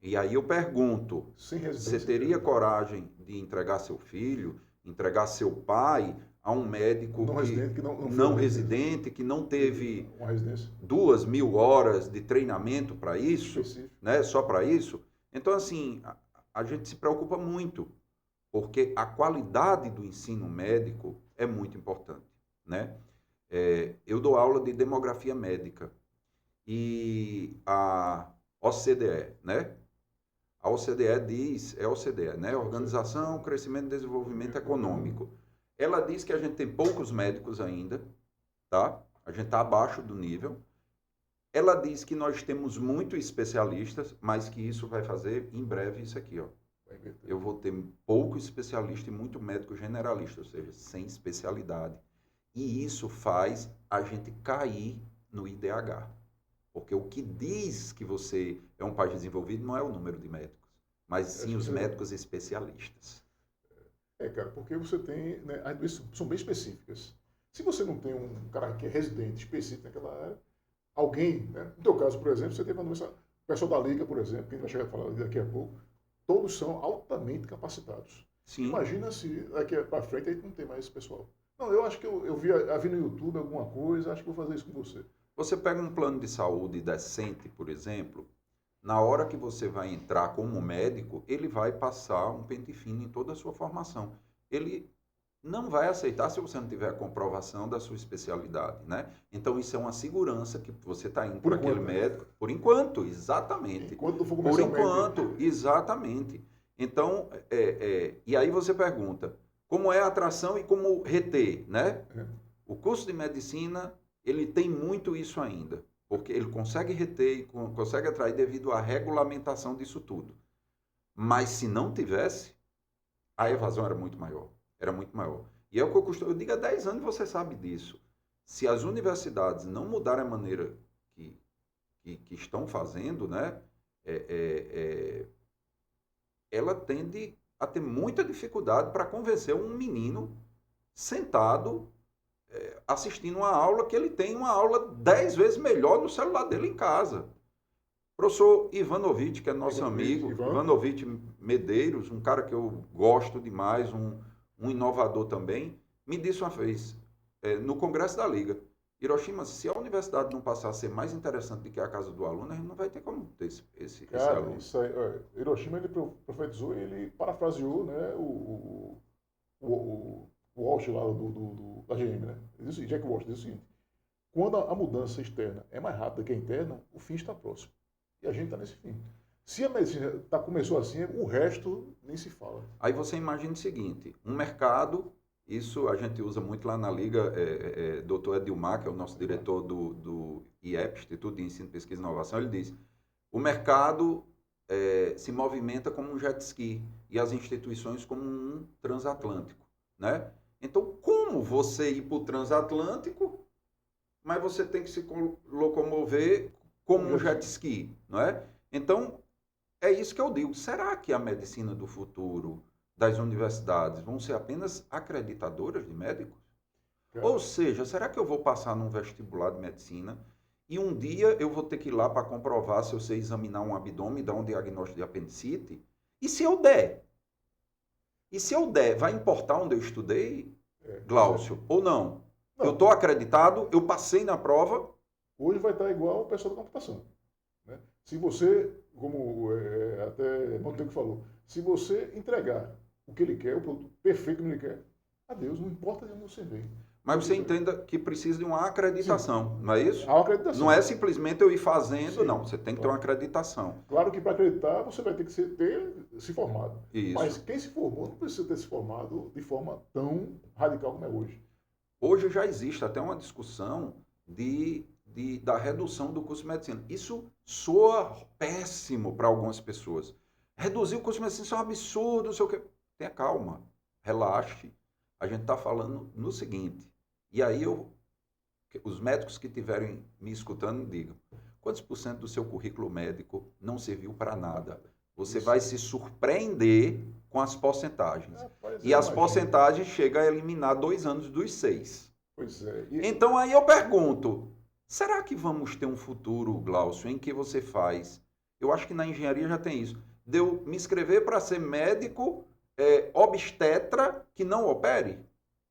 E aí eu pergunto, você teria coragem de entregar seu filho, entregar seu pai a um médico não residente, que não teve 2.000 horas de treinamento para isso, né, só para isso? Então, assim, a gente se preocupa muito, porque a qualidade do ensino médico é muito importante, né? Eu dou aula de demografia médica e a OCDE, né? A OCDE diz, OCDE, né? Organização, Crescimento e Desenvolvimento Econômico. Ela diz que a gente tem poucos médicos ainda, tá? A gente está abaixo do nível. Ela diz que nós temos muitos especialistas, mas que isso vai fazer em breve isso aqui, ó. Eu vou ter pouco especialista e muito médico generalista, ou seja, sem especialidade. E isso faz a gente cair no IDH. Porque o que diz que você é um país desenvolvido não é o número de médicos, mas sim os médicos especialistas. Cara, porque você tem, né, as doenças são bem específicas. Se você não tem um cara que é residente específico naquela área, alguém, né, no teu caso, por exemplo, você teve uma doença, o pessoal da Liga, por exemplo, que a gente vai chegar a falar daqui a pouco, todos são altamente capacitados. Sim. Imagina se daqui para frente a gente não tem mais esse pessoal. Não, eu acho que eu vi no YouTube alguma coisa, acho que vou fazer isso com você. Você pega um plano de saúde decente, por exemplo, na hora que você vai entrar como médico, ele vai passar um pente fino em toda a sua formação. Ele não vai aceitar se você não tiver a comprovação da sua especialidade, né? Então, isso é uma segurança que você está indo para aquele médico. Por enquanto, exatamente. Enquanto for por enquanto, exatamente. Então, e aí você pergunta, como é a atração e como reter, né? O curso de medicina, ele tem muito isso ainda, porque ele consegue reter e consegue atrair devido à regulamentação disso tudo. Mas se não tivesse, a evasão era muito maior. Era muito maior. E é o que eu digo há 10 anos, você sabe disso. Se as universidades não mudarem a maneira que estão fazendo, né, ela tende a ter muita dificuldade para convencer um menino sentado assistindo uma aula que ele tem uma aula 10 vezes melhor no celular dele em casa. Professor Ivanovic, que é nosso amigo, Ivanovic Medeiros, um cara que eu gosto demais, um inovador também, me disse uma vez, no Congresso da Liga, Hiroshima, se a universidade não passar a ser mais interessante do que a casa do aluno, a gente não vai ter como ter esse Cara, aluno. isso aí, Hiroshima ele profetizou, ele parafraseou, né, o Walsh lá da GM, né? Ele disse, Jack Walsh disse o seguinte: quando a mudança externa é mais rápida que a interna, o fim está próximo. E a gente está nesse fim. Se a medicina começou assim, o resto nem se fala. Aí você imagina o seguinte, um mercado, isso a gente usa muito lá na Liga, Dr. Edilmar, que é o nosso diretor do IEP, Instituto de Ensino, Pesquisa e Inovação, ele diz, o mercado se movimenta como um jet ski e as instituições como um transatlântico, né? Então, como você ir para o transatlântico, mas você tem que se locomover como um jet ski, não é? Então, é isso que eu digo. Será que a medicina do futuro das universidades vão ser apenas acreditadoras de médicos? Ou seja, será que eu vou passar num vestibular de medicina e um dia eu vou ter que ir lá para comprovar se eu sei examinar um abdômen e dar um diagnóstico de apendicite? E se eu der? E se eu der, vai importar onde eu estudei, Glaucio, ou não? Eu estou acreditado, eu passei na prova. Hoje vai estar igual o pessoal da computação. Né? Se você, como até Monteiro falou, se você entregar o que ele quer, o produto perfeito que ele quer, adeus, não importa de onde você vem. Mas você entenda que precisa de uma acreditação, sim, não é isso? Há uma acreditação. Não é simplesmente eu ir fazendo, sim, não. Você tem que ter uma acreditação. Claro que para acreditar você vai ter que ter se formado. Isso. Mas quem se formou não precisa ter se formado de forma tão radical como é hoje. Hoje já existe até uma discussão da redução do curso de medicina. Isso soa péssimo para algumas pessoas. Reduzir o curso de medicina isso é um absurdo, não sei o quê. Tenha calma, relaxe. A gente está falando no seguinte, e aí os médicos que estiverem me escutando, digam, quantos por cento do seu currículo médico não serviu para nada? Você vai se surpreender com as porcentagens. E as porcentagens chegam a eliminar 2 anos dos 6. Pois é. Então aí eu pergunto, será que vamos ter um futuro, Glaucio, em que você faz? Eu acho que na engenharia já tem isso. De eu me inscrever para ser médico obstetra que não opere?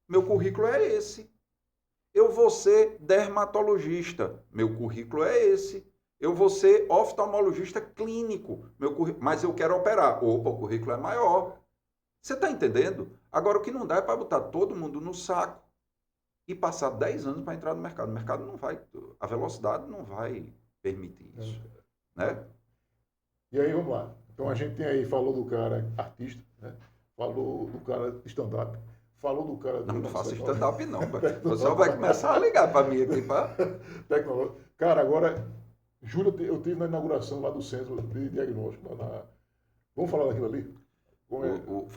Meu currículo é esse. Eu vou ser dermatologista. Meu currículo é esse. Eu vou ser oftalmologista clínico. Mas eu quero operar. Opa, o currículo é maior. Você está entendendo? Agora, o que não dá é para botar todo mundo no saco e passar 10 anos para entrar no mercado. O mercado não vai, a velocidade não vai permitir isso. Né? E aí, vamos lá. Então, a gente tem aí, falou do cara artista, né? Falou do cara stand-up, falou do cara... Não faço stand-up não, o pessoal vai começar a ligar para mim aqui. Tecnológico. Cara, agora, julho eu tive na inauguração lá do Centro de Diagnóstico. Vamos falar daquilo ali?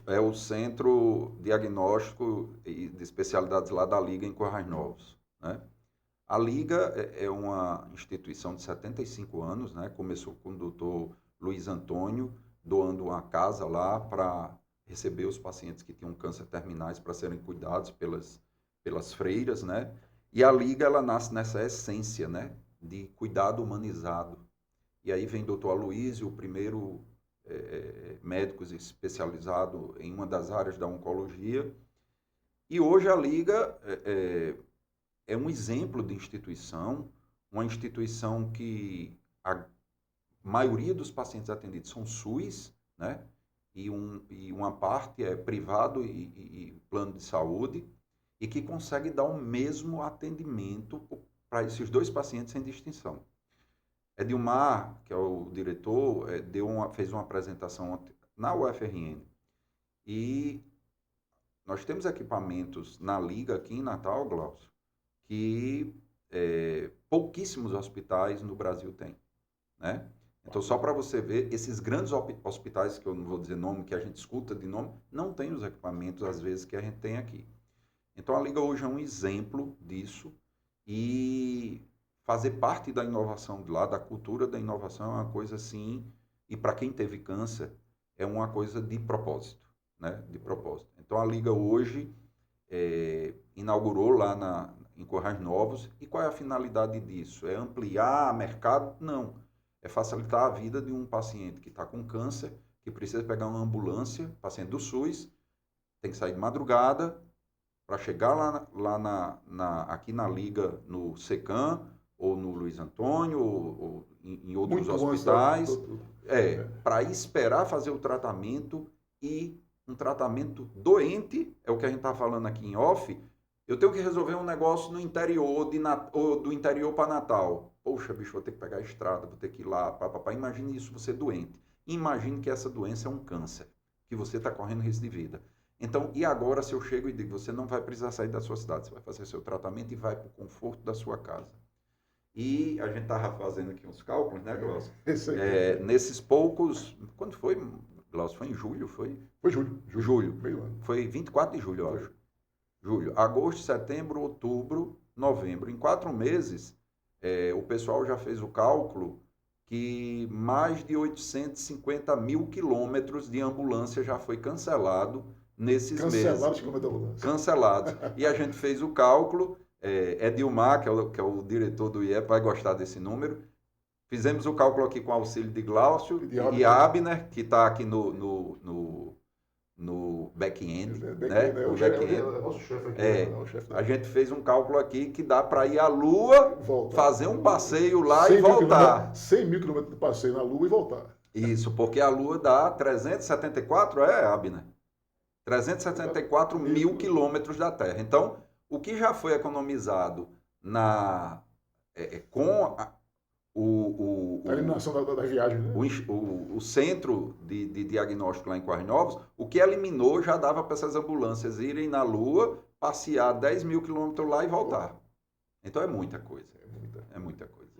É o Centro Diagnóstico e de Especialidades lá da Liga em Currais Novos. Né? A Liga é uma instituição de 75 anos, né? Começou com o doutor Luiz Antônio, doando uma casa lá para receber os pacientes que tinham câncer terminais para serem cuidados pelas freiras, né? E a Liga, ela nasce nessa essência, né? De cuidado humanizado. E aí vem o doutor Aloysio, o primeiro médico especializado em uma das áreas da oncologia. E hoje a Liga é um exemplo de instituição, uma instituição que a maioria dos pacientes atendidos são SUS, né? E uma parte é privado e plano de saúde, e que consegue dar o mesmo atendimento para esses 2 pacientes sem distinção. Edilmar, que é o diretor, fez uma apresentação na UFRN, e nós temos equipamentos na Liga aqui em Natal, Glaucio, que pouquíssimos hospitais no Brasil têm, né? Então, só para você ver, esses grandes hospitais, que eu não vou dizer nome, que a gente escuta de nome, não tem os equipamentos, às vezes, que a gente tem aqui. Então, a Liga hoje é um exemplo disso, e fazer parte da inovação de lá, da cultura da inovação, é uma coisa assim, e para quem teve câncer, é uma coisa de propósito, né? De propósito. Então, a Liga hoje inaugurou lá em Currais Novos, e qual é a finalidade disso? É ampliar mercado? Não. É facilitar a vida de um paciente que está com câncer, que precisa pegar uma ambulância, paciente do SUS, tem que sair de madrugada para chegar aqui na Liga, no SECAM, ou no Luiz Antônio, ou em outros Muito hospitais, antes para esperar fazer o tratamento, e um tratamento doente, é o que a gente está falando aqui em off. Eu tenho que resolver um negócio no interior, ou do interior para Natal. Poxa, bicho, vou ter que pegar a estrada, vou ter que ir lá, papapá. Imagine isso, você doente. Imagine que essa doença é um câncer, que você está correndo risco de vida. Então, e agora se eu chego e digo, você não vai precisar sair da sua cidade, você vai fazer seu tratamento e vai para o conforto da sua casa. E a gente estava fazendo aqui uns cálculos, né, Glaucio? Nesses poucos... Quando foi, Glaucio? Foi em julho, foi? Foi julho. Julho. Meio ano. Foi 24 de julho, eu acho. Julho, agosto, setembro, outubro, novembro. Em 4 meses, o pessoal já fez o cálculo que mais de 850 mil quilômetros de ambulância já foi cancelado nesses meses. Cancelados. E a gente fez o cálculo... Edilmar, que é o diretor do IEP, vai gostar desse número. Fizemos o cálculo aqui com auxílio de Glaucio e Abner, que está aqui no back-end. Né? A gente fez um cálculo aqui que dá para ir à Lua, fazer um passeio lá e voltar. 100 mil quilômetros de passeio na Lua e voltar. Isso, porque a Lua dá 374, Abner? 374 mil quilômetros da Terra. Então, o que já foi economizado com a eliminação da viagem, né? O centro de diagnóstico lá em Quarry Novos, o que eliminou já dava para essas ambulâncias irem na Lua, passear 10 mil quilômetros lá e voltar. Então é muita coisa. É muita coisa.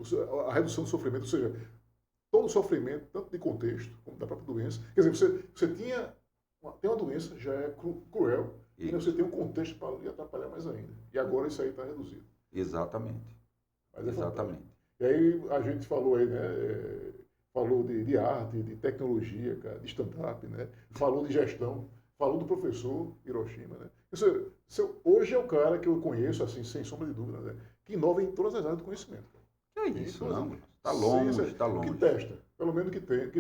A redução do sofrimento, ou seja, todo o sofrimento, tanto de contexto como da própria doença. Quer dizer, você tem uma doença, já é cruel. E você tem um contexto para lhe atrapalhar mais ainda. E agora isso aí está reduzido. Exatamente. Mas exatamente. E aí a gente falou aí, né? Falou de arte, de tecnologia, cara, de stand-up, né? Falou de gestão, falou do professor Hiroshima, né? Hoje é o cara que eu conheço, assim, sem sombra de dúvida, né? Que inova em todas as áreas do conhecimento. É isso, não. Está longe, está longe. Que testa, pelo menos que tem.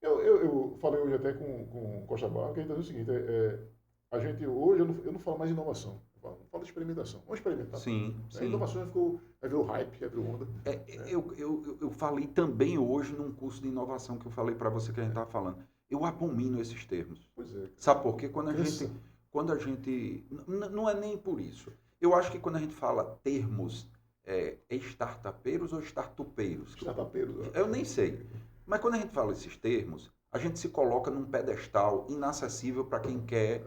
Eu falei hoje até com Costa Barra, que a gente está dizendo o seguinte, a gente hoje, eu não falo mais de inovação, eu falo de experimentação. Vamos experimentar. Sim, sim. A inovação já virou hype, já virou onda. Eu falei também hoje num curso de inovação que eu falei para você que a gente estava falando. Eu abomino esses termos. Pois é. Sabe por quê? Quando a gente... Não é nem por isso. Eu acho que quando a gente fala termos startupeiros ou startupeiros? Startupeiros. Eu nem sei. Mas quando a gente fala esses termos, a gente se coloca num pedestal inacessível para quem quer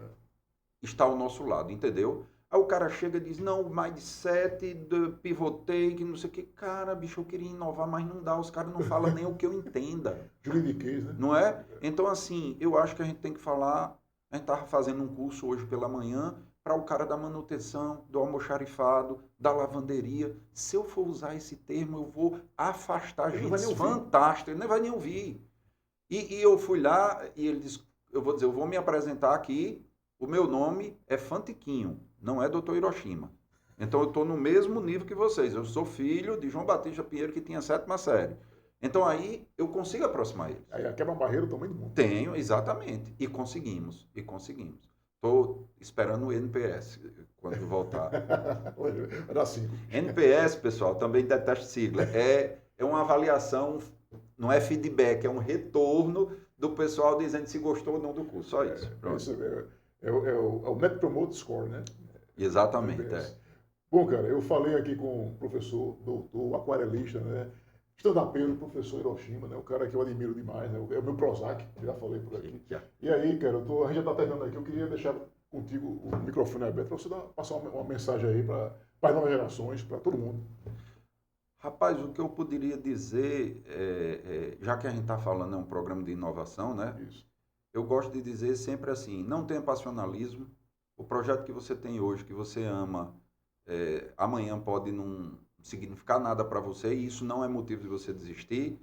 estar ao nosso lado, entendeu? Aí o cara chega e diz, não, mindset, pivotei, que não sei o que. Cara, bicho, eu queria inovar, mas não dá. Os caras não falam nem o que eu entenda. Juridiquês, né? Não é? Então, assim, eu acho que a gente tem que falar... A gente estava fazendo um curso hoje pela manhã para o cara da manutenção, do almoxarifado, da lavanderia. Se eu for usar esse termo, eu vou afastar gente fantástica. Ele não vai nem ouvir. E eu fui lá e ele disse, eu vou me apresentar aqui. O meu nome é Fantiquinho, não é Dr. Hiroshima. Então eu estou no mesmo nível que vocês. Eu sou filho de João Batista Pinheiro, que tinha 7ª série. Então aí eu consigo aproximar eles. Aí quebra uma barreira do tamanho do mundo. Tenho, exatamente. E conseguimos. Estou esperando o NPS quando voltar. Vai dar 5. NPS, pessoal, também detesto sigla. É uma avaliação, não é feedback, é um retorno do pessoal dizendo se gostou ou não do curso. Só isso. É o Net Promote Score, né? Exatamente. Bom, cara, eu falei aqui com o professor, doutor, aquarelista, né? Stand-upeiro, professor Hiroshima, né? O cara que eu admiro demais, né? É o meu Prozac, já falei por aqui. E aí, cara, a gente já está terminando aqui, eu queria deixar contigo o microfone aberto para você passar uma mensagem aí para as novas gerações, para todo mundo. Rapaz, o que eu poderia dizer, já que a gente está falando, é um programa de inovação, né? Isso. Eu gosto de dizer sempre assim, não tenha passionalismo. O projeto que você tem hoje, que você ama, amanhã pode não significar nada para você e isso não é motivo de você desistir.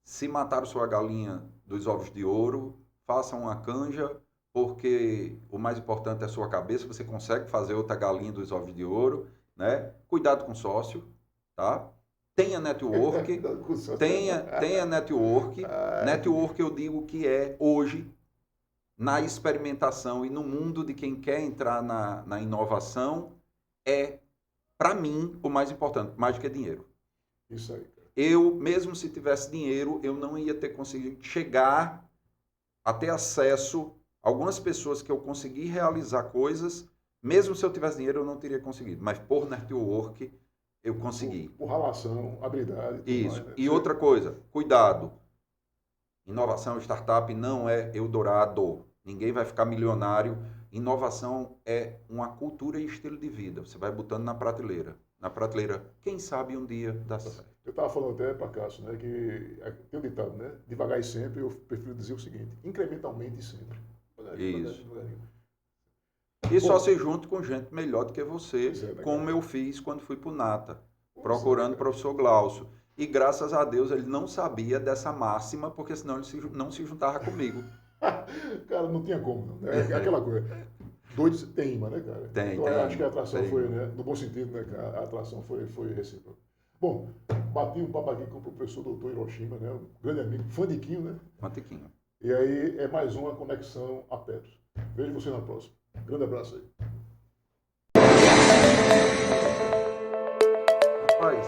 Se mataram sua galinha dos ovos de ouro, faça uma canja, porque o mais importante é a sua cabeça, você consegue fazer outra galinha dos ovos de ouro, né? Cuidado com sócio, tá? Tenha network, tenha network. Network eu digo que é hoje na experimentação e no mundo de quem quer entrar na inovação é, para mim, o mais importante, mais do que dinheiro. Isso aí, cara. Eu, mesmo se tivesse dinheiro, eu não ia ter conseguido chegar a ter acesso a algumas pessoas que eu consegui realizar coisas, mesmo se eu tivesse dinheiro, eu não teria conseguido. Mas por network, eu consegui. Por relação, habilidade. Tudo Isso. mais, né? E outra coisa, cuidado. Inovação, startup não é Eldorado. Ninguém vai ficar milionário. Inovação é uma cultura e estilo de vida. Você vai botando na prateleira. Na prateleira, quem sabe um dia dá certo. Eu estava falando até para Cássio, né, que tem um ditado, né? Devagar e sempre, eu prefiro dizer o seguinte: incrementalmente e sempre. Isso. Devagarinho. E só se junte com gente melhor do que você, Pois é, né, como cara? eu fiz quando fui para o Nata, Pois procurando é, o cara. professor Glaucio. E graças a Deus ele não sabia dessa máxima, porque senão ele não se juntava comigo. Cara, não tinha como, não. É aquela coisa. Doido tem imã, né, cara? Tem, Então eu acho que a tem, atração tem. foi, né, no bom sentido, né, cara? A atração foi recíproca. Bom, bati um papo aqui com o professor doutor Hiroshima, né? Um grande amigo, fã de Quinho, né? Mantequinha. E aí é mais uma conexão a Petros. Vejo você na próxima. Grande abraço aí. Rapaz,